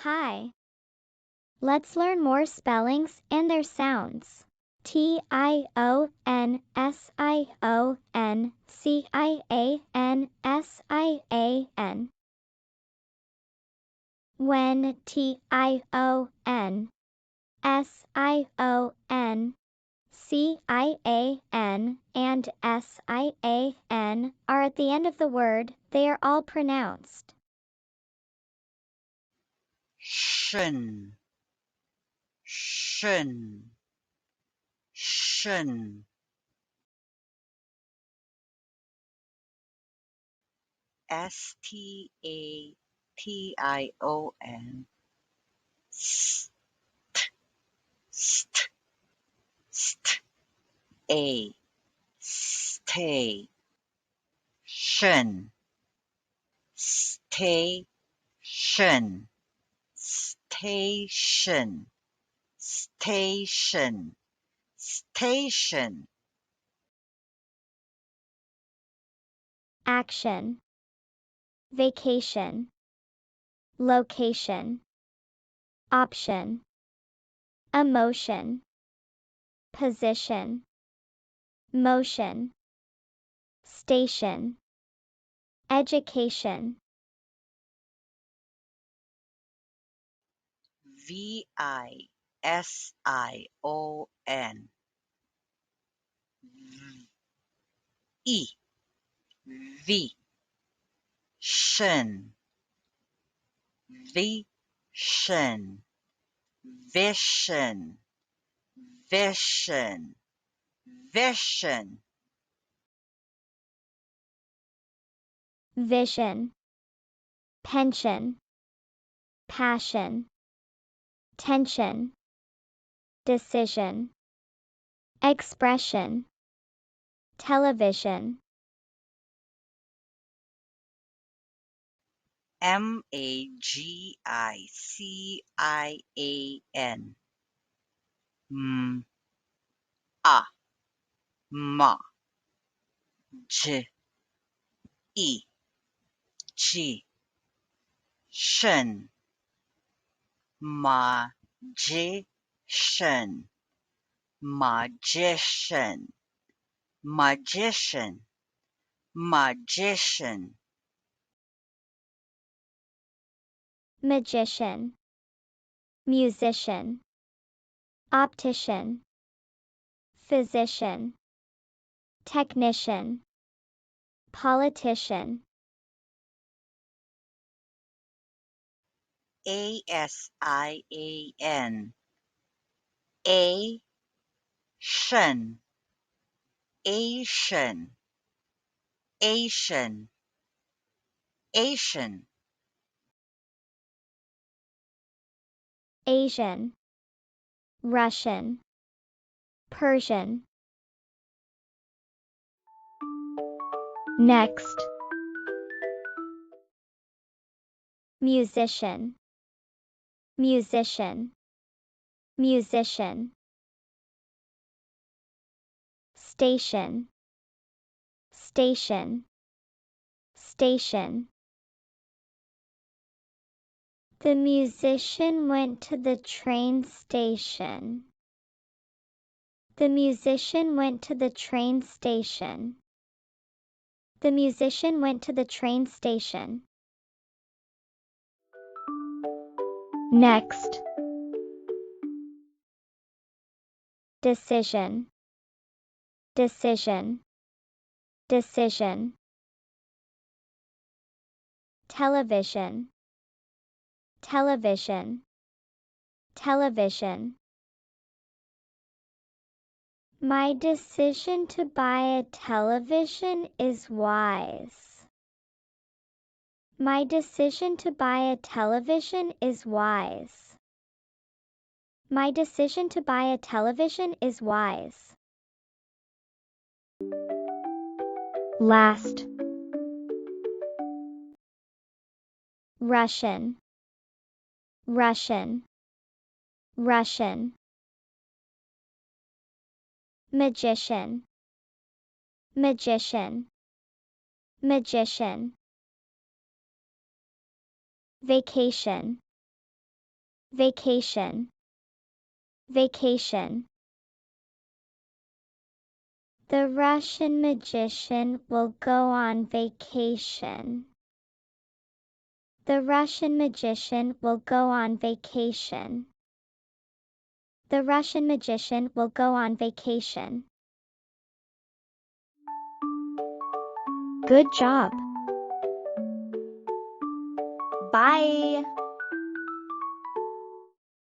Hi. Let's learn more spellings and their sounds. TION SION CIAN. When TION SION and SIAN are at the end of the word, they are all pronounced. Shen, shen, shen. STATION. St, st, st, a, stay. Shen, station, station, station, station. Action, vacation, location, option, emotion, position, motion, station, education. VISION. E, V, shen, vision, vision, vision, vision. Vision, pension, passion, tension, decision, expression, television. MAGICIAN. A, ma, G, E, G, shen, magician, magician, magician, magician. Magician, musician, optician, physician, technician, politician. ASIAN. A, shen, Asian, Asian, Asian. Asian, Russian, Persian. Next, musician, musician, musician. Station, station, station. The musician went to the train station. The musician went to the train station. The musician went to the train station. Next, decision, decision, decision. Television, television, television. My decision to buy a television is wise. My decision to buy a television is wise. My decision to buy a television is wise. Last, Russian, Russian, Russian. Magician, magician, magician. Vacation, Vacation. Vacation. The Russian magician will go on vacation. The Russian magician will go on vacation. The Russian magician will go on vacation. Good job. Bye.